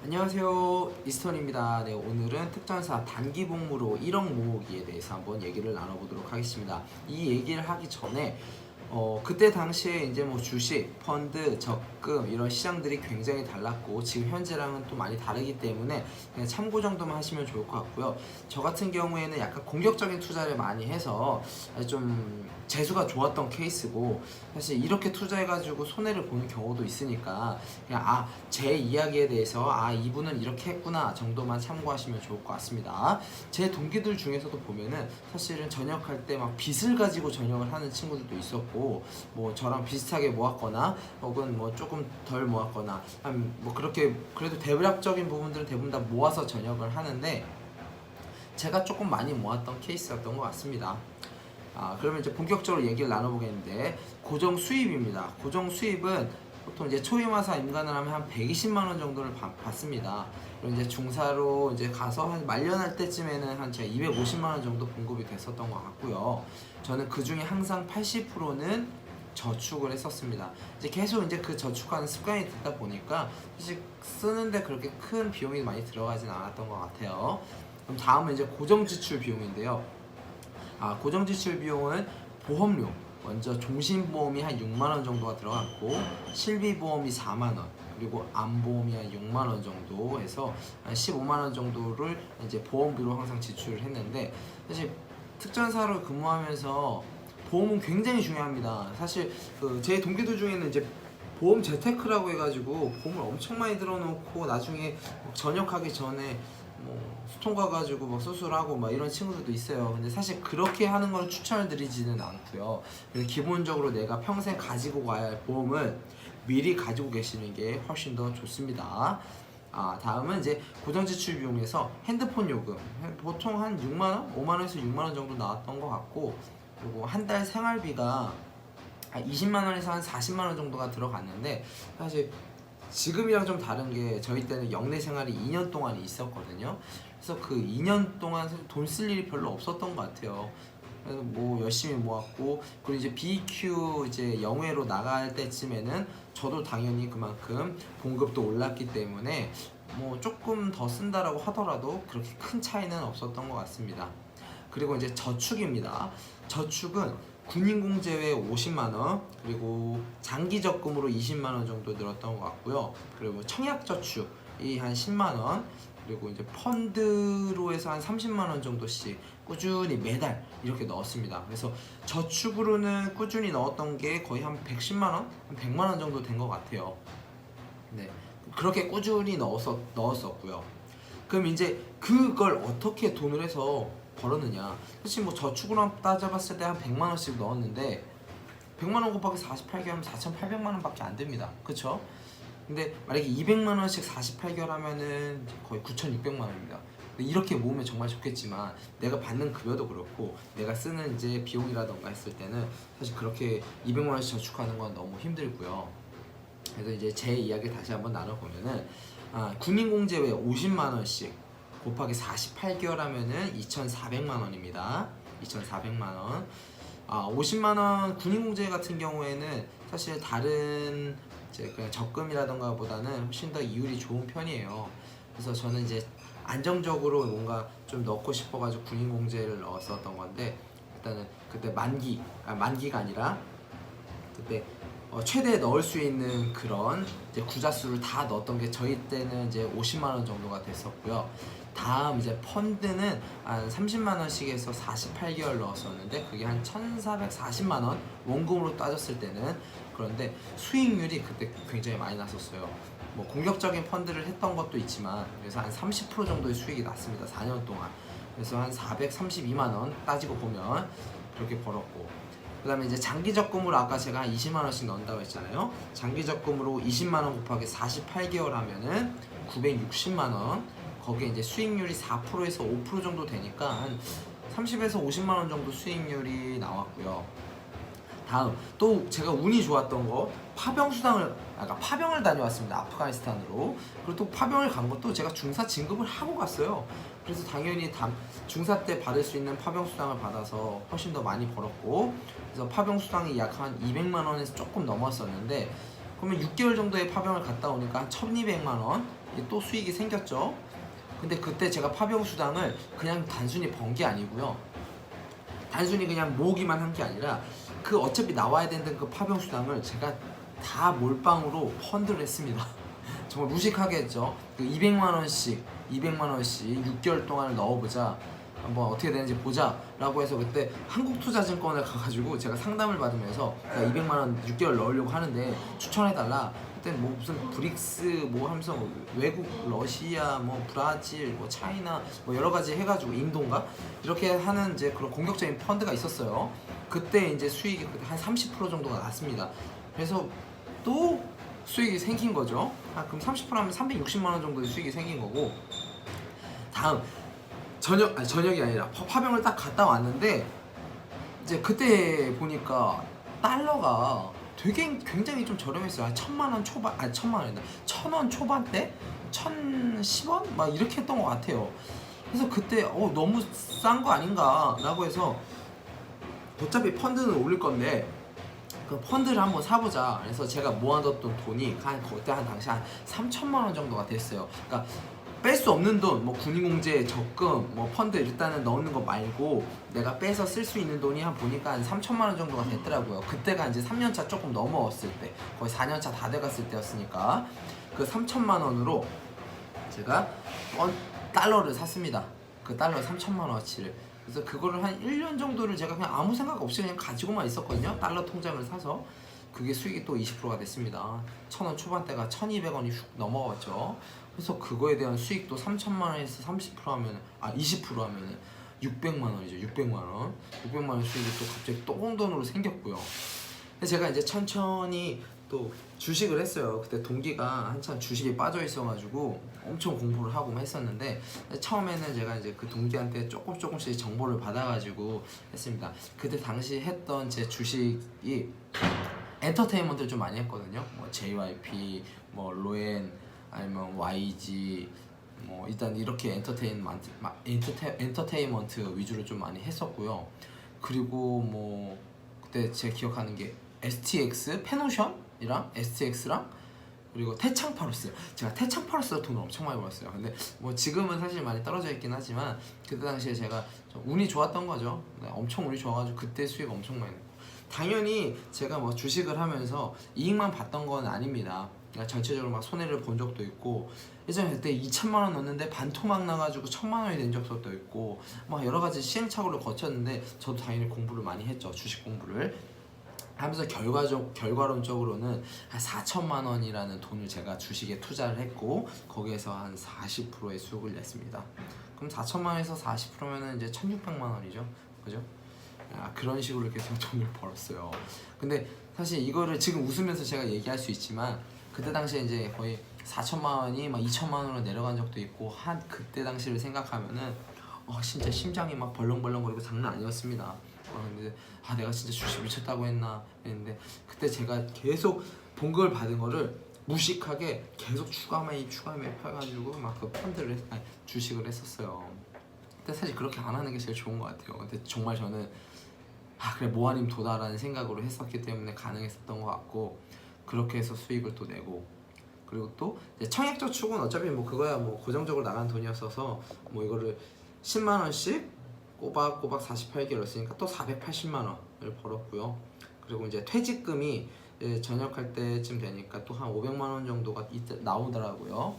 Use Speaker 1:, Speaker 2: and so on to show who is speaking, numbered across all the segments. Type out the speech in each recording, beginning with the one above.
Speaker 1: 안녕하세요, 이스턴입니다. 네, 오늘은 특전사 단기 복무로 1억 모으기에 대해서 한번 얘기를 나눠보도록 하겠습니다. 이 얘기를 하기 전에 그때 당시에 이제 뭐 주식, 펀드, 적금 이런 시장들이 굉장히 달랐고 지금 현재랑은 또 많이 다르기 때문에 그냥 참고 정도만 하시면 좋을 것 같고요. 저 같은 경우에는 약간 공격적인 투자를 많이 해서 좀 재수가 좋았던 케이스고, 사실 이렇게 투자해가지고 손해를 보는 경우도 있으니까 그냥 제 이야기에 대해서 이분은 이렇게 했구나 정도만 참고하시면 좋을 것 같습니다. 제 동기들 중에서도 보면은 사실은 전역할 때 막 빚을 가지고 전역을 하는 친구들도 있었고, 뭐 저랑 비슷하게 모았거나 혹은 뭐 조금 덜 모았거나 뭐 그렇게 그래도 대략적인 부분들은 대부분 다 모아서 전역을 하는데, 제가 조금 많이 모았던 케이스였던 것 같습니다. 그러면 이제 본격적으로 얘기를 나눠보겠는데, 고정 수입입니다. 고정 수입은 보통 이제 초임화사 임관을 하면 한 120만 원 정도를 받습니다. 그리고 이제 중사로 이제 가서 한 말년할 때쯤에는 한 제가 250만 원 정도 공급이 됐었던 것 같고요. 저는 그 중에 항상 80%는 저축을 했었습니다. 이제 계속 이제 그 저축하는 습관이 되다 보니까 사실 쓰는데 그렇게 큰 비용이 많이 들어가진 않았던 것 같아요. 그럼 다음은 이제 고정 지출 비용인데요. 고정 지출 비용은 보험료, 먼저 종신보험이 한 6만원 정도가 들어갔고, 실비보험이 4만원, 그리고 암보험이 한 6만원 정도 해서 한 15만원 정도를 이제 보험비로 항상 지출을 했는데, 사실 특전사로 근무하면서 보험은 굉장히 중요합니다. 사실 제 동기들 중에는 이제 보험 재테크라고 해가지고 보험을 엄청 많이 들어놓고 나중에 전역하기 전에 뭐 수통 가가지고 막 수술하고 막 이런 친구들도 있어요. 근데 사실 그렇게 하는 걸 추천을 드리지는 않고요. 그래서 기본적으로 내가 평생 가지고 가야 할 보험을 미리 가지고 계시는 게 훨씬 더 좋습니다. 다음은 이제 고정 지출 비용에서 핸드폰 요금, 보통 한 6만원? 5만원에서 6만원 정도 나왔던 것 같고, 그리고 한 달 생활비가 20만원에서 한 40만원 정도가 들어갔는데, 사실 지금이랑 좀 다른 게 저희 때는 영내 생활이 2년 동안 있었거든요. 그래서 그 2년 동안 돈 쓸 일이 별로 없었던 것 같아요. 그래서 뭐 열심히 모았고, 그리고 이제 BQ 이제 영외로 나갈 때쯤에는 저도 당연히 그만큼 봉급도 올랐기 때문에 뭐 조금 더 쓴다라고 하더라도 그렇게 큰 차이는 없었던 것 같습니다. 그리고 이제 저축입니다. 저축은 군인공제회 50만원, 그리고 장기적금으로 20만원 정도 늘었던 것 같고요. 그리고 청약저축이 한 10만원, 그리고 이제 펀드로 해서 한 30만원 정도씩 꾸준히 매달 이렇게 넣었습니다. 그래서 저축으로는 꾸준히 넣었던 게 거의 한 110만원, 한 100만원 정도 된 것 같아요. 네, 그렇게 꾸준히 넣었었고요. 그럼 이제 그걸 어떻게 돈을 해서 벌었느냐? 사실 뭐 저축으로 따져봤을 때 한 100만 원씩 넣었는데 100만 원 곱하기 48개월 하면 4,800만 원밖에 안 됩니다. 그쵸? 근데 만약에 200만 원씩 48개월 하면은 거의 9,600만 원입니다. 이렇게 모으면 정말 좋겠지만 내가 받는 급여도 그렇고 내가 쓰는 이제 비용이라던가 했을 때는 사실 그렇게 200만 원씩 저축하는 건 너무 힘들고요. 그래서 이제 제 이야기 다시 한번 나눠보면은 군인공제회 50만 원씩 곱하기 48개월 하면은 2,400만 원입니다. 2,400만 원. 50만 원 군인공제 같은 경우에는 사실 다른 이제 그냥 적금이라던가 보다는 훨씬 더 이율이 좋은 편이에요. 그래서 저는 이제 안정적으로 뭔가 좀 넣고 싶어가지고 군인공제를 넣었었던 건데, 일단은 그때 만기가 아니라 그때 최대 넣을 수 있는 그런 이제 구자수를 다 넣었던 게 저희 때는 이제 50만 원 정도가 됐었고요. 다음 이제 펀드는 한 30만 원씩 해서 48개월 넣었었는데 그게 한 1,440만 원 원금으로 따졌을 때는. 그런데 수익률이 그때 굉장히 많이 났었어요. 뭐 공격적인 펀드를 했던 것도 있지만 그래서 한 30% 정도의 수익이 났습니다. 4년 동안. 그래서 한 432만 원 따지고 보면 그렇게 벌었고, 그 다음에 이제 장기적금으로 아까 제가 한 20만 원씩 넣는다고 했잖아요. 장기적금으로 20만 원 곱하기 48개월 하면은 960만 원. 거기에 이제 수익률이 4%에서 5% 정도 되니까 한 30에서 50만 원 정도 수익률이 나왔고요. 다음 또 제가 운이 좋았던 거 파병을 다녀왔습니다. 아프가니스탄으로. 그리고 또 파병을 간 것도 제가 중사 진급을 하고 갔어요. 그래서 당연히 중사 때 받을 수 있는 파병 수당을 받아서 훨씬 더 많이 벌었고, 그래서 파병 수당이 약 한 200만 원에서 조금 넘었었는데, 그러면 6개월 정도의 파병을 갔다 오니까 한 1,200만 원 이게 또 수익이 생겼죠. 근데 그때 제가 파병 수당을 그냥 단순히 번 게 아니고요. 단순히 그냥 모으기만 한 게 아니라 그 어차피 나와야 되는 그 파병 수당을 제가 다 몰빵으로 펀드를 했습니다. 정말 무식하게 했죠. 그 200만 원씩 6개월 동안 넣어보자. 한번 어떻게 되는지 보자 라고 해서 그때 한국투자증권에 가가지고 제가 상담을 받으면서 200만 원 6개월 넣으려고 하는데 추천해달라. 그때 뭐 무슨 브릭스 뭐 하면서 뭐 외국 러시아 뭐 브라질 뭐 차이나 뭐 여러 가지 해가지고 인도인가 이렇게 하는 이제 그런 공격적인 펀드가 있었어요. 그때 이제 수익이 그때 한 30% 정도가 났습니다. 그래서 또 수익이 생긴 거죠. 그럼 30% 하면 360만 원 정도의 수익이 생긴 거고, 다음 저녁이 아니라 파병을 딱 갔다 왔는데 이제 그때 보니까 달러가 되게 굉장히 좀 저렴했어요. 한 1,000만 원 초반, 아니 1,000만 원이다. 1,000원 초반대, 1,010원 막 이렇게 했던 것 같아요. 그래서 그때 너무 싼 거 아닌가라고 해서 어차피 펀드는 올릴 건데 그 펀드를 한번 사보자. 그래서 제가 모아뒀던 돈이 그때 한 당시 한 3,000만 원 정도가 됐어요. 그러니까 뺄 수 없는 돈, 뭐 군인공제, 적금, 뭐 펀드 일단은 넣는 거 말고 내가 빼서 쓸 수 있는 돈이 보니까 한 3,000만 원 정도가 됐더라고요. 그때가 이제 3년차 조금 넘어왔을 때, 거의 4년차 다 돼갔을 때였으니까 그 3,000만 원으로 제가 달러를 샀습니다. 그 달러 3,000만 원어치를. 그래서 그거를 한 1년 정도를 제가 그냥 아무 생각 없이 그냥 가지고만 있었거든요. 달러 통장을 사서. 그게 수익이 또 20%가 됐습니다. 1,000원 초반대가 1,200원이 훅 넘어갔죠. 그래서 그거에 대한 수익도 3,000만 원에서 30% 하면 20% 하면은 600만 원이죠. 600만 원. 600만 원 수익이 또 갑자기 똥돈으로 생겼고요. 제가 이제 천천히 또 주식을 했어요. 그때 동기가 한참 주식에 빠져 있어가지고 엄청 공부를 하고 했었는데, 처음에는 제가 이제 그 동기한테 조금씩 정보를 받아가지고 했습니다. 그때 당시 했던 제 주식이 엔터테인먼트를 좀 많이 했거든요. 뭐 JYP, 뭐 로엔, 아니면 YG, 뭐 일단 이렇게 엔터테인먼트 위주로 좀 많이 했었고요. 그리고 뭐 그때 제가 기억하는 게 STX 페노션이랑 STX랑 그리고 태창파로스. 제가 태창파로스로 돈을 엄청 많이 벌었어요. 근데 뭐 지금은 사실 많이 떨어져 있긴 하지만 그때 당시에 제가 좀 운이 좋았던 거죠. 엄청 운이 좋아가지고 그때 수익 엄청 많이 냈고, 당연히 제가 뭐 주식을 하면서 이익만 봤던 건 아닙니다. 그러니까 전체적으로 막 손해를 본 적도 있고, 예전에 그때 2,000만 원 넣었는데 반토막 나가지고 1,000만 원이 된 적도 있고, 막 여러 가지 시행착오를 거쳤는데 저도 당연히 공부를 많이 했죠. 주식 공부를 하면서 결과론적으로는 한 4천만 원이라는 돈을 제가 주식에 투자를 했고, 거기에서 한 40%의 수익을 냈습니다. 그럼 4천만 원에서 40%면은 이제 1,600만 원이죠. 그죠? 그런 식으로 계속 돈을 벌었어요. 근데 사실 이거를 지금 웃으면서 제가 얘기할 수 있지만 그때 당시에 이제 거의 4천만 원이 막 2천만 원으로 내려간 적도 있고, 한 그때 당시를 생각하면은 진짜 심장이 막 벌렁벌렁거리고 장난 아니었습니다. 근데 내가 진짜 주식 미쳤다고 했나 했는데, 그때 제가 계속 본걸 받은 거를 무식하게 계속 추가 매입 해가지고 막 그 주식을 했었어요. 근데 사실 그렇게 안 하는 게 제일 좋은 것 같아요. 근데 정말 저는 그래 모아님 도다라는 생각으로 했었기 때문에 가능했었던 것 같고, 그렇게 해서 수익을 또 내고, 그리고 또 청약저축은 어차피 뭐 그거야 뭐 고정적으로 나간 돈이었어서 뭐 이거를 10만 원씩 꼬박꼬박 48개월 쓰니까 또 480만 원을 벌었고요. 그리고 이제 퇴직금이 전역할 때쯤 되니까 또 한 500만 원 정도가 나오더라고요.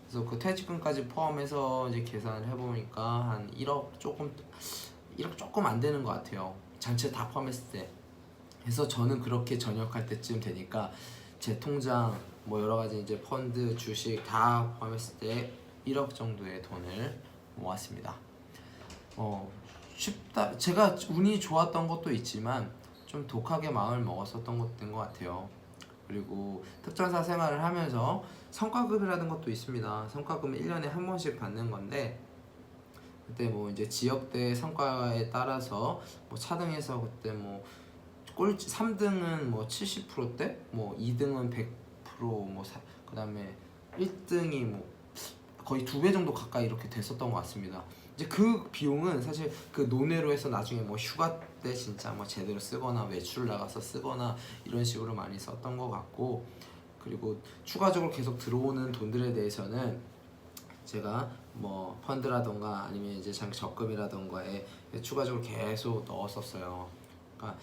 Speaker 1: 그래서 그 퇴직금까지 포함해서 이제 계산을 해보니까 한 1억 조금 안 되는 것 같아요. 전체 다 포함했을 때. 그래서 저는 그렇게 전역할 때쯤 되니까 제 통장 뭐 여러 가지 이제 펀드, 주식 다 포함했을 때 1억 정도의 돈을 모았습니다. 쉽다. 제가 운이 좋았던 것도 있지만 좀 독하게 마음을 먹었었던 것인 것 같아요. 그리고 특전사 생활을 하면서 성과급이라는 것도 있습니다. 성과금은 1년에 한 번씩 받는 건데, 그때 뭐 이제 지역대 성과에 따라서 뭐 차등해서 그때 뭐 3등은 뭐 70%대, 뭐 2등은 100%, 뭐 그다음에 1등이 뭐 거의 2배 정도 가까이 이렇게 됐었던 것 같습니다. 이제 그 비용은 사실 그 논외로 해서 나중에 뭐 휴가 때 진짜 뭐 제대로 쓰거나 외출 나가서 쓰거나 이런 식으로 많이 썼던 것 같고, 그리고 추가적으로 계속 들어오는 돈들에 대해서는 제가 뭐 펀드라던가 아니면 이제 장기 적금이라던가에 추가적으로 계속 넣었었어요. 그러니까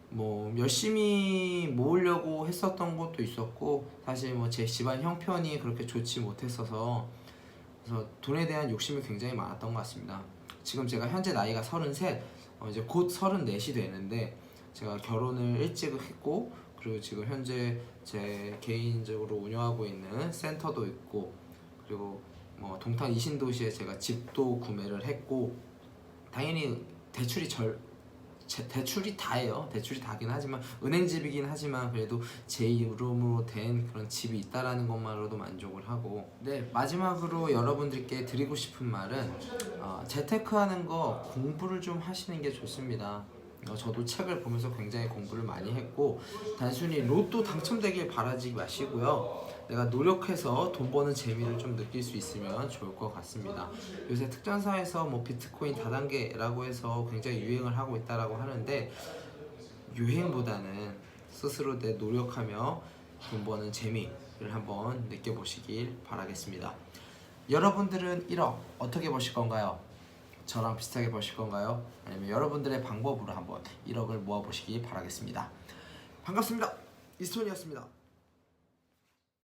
Speaker 1: 뭐 열심히 모으려고 했었던 것도 있었고, 사실 뭐 제 집안 형편이 그렇게 좋지 못했어서 그래서 돈에 대한 욕심이 굉장히 많았던 것 같습니다. 지금 제가 현재 나이가 33, 이제 곧 34이 되는데, 제가 결혼을 일찍 했고, 그리고 지금 현재 제 개인적으로 운영하고 있는 센터도 있고, 그리고 뭐 동탄 이신도시에 제가 집도 구매를 했고, 당연히 대출이 다예요. 대출이 다긴 하지만 은행집이긴 하지만 그래도 제 이름으로 된 그런 집이 있다라는 것만으로도 만족을 하고, 네, 마지막으로 여러분들께 드리고 싶은 말은 재테크하는 거 공부를 좀 하시는 게 좋습니다. 저도 책을 보면서 굉장히 공부를 많이 했고, 단순히 로또 당첨되길 바라지 마시고요, 내가 노력해서 돈 버는 재미를 좀 느낄 수 있으면 좋을 것 같습니다. 요새 특전사에서 뭐 비트코인 다단계라고 해서 굉장히 유행을 하고 있다라고 하는데, 유행보다는 스스로 내 노력하며 돈 버는 재미를 한번 느껴보시길 바라겠습니다. 여러분들은 1억 어떻게 버실 건가요? 저랑 비슷하게 버실 건가요? 아니면 여러분들의 방법으로 한번 1억을 모아보시기 바라겠습니다. 반갑습니다. 이스톤이었습니다.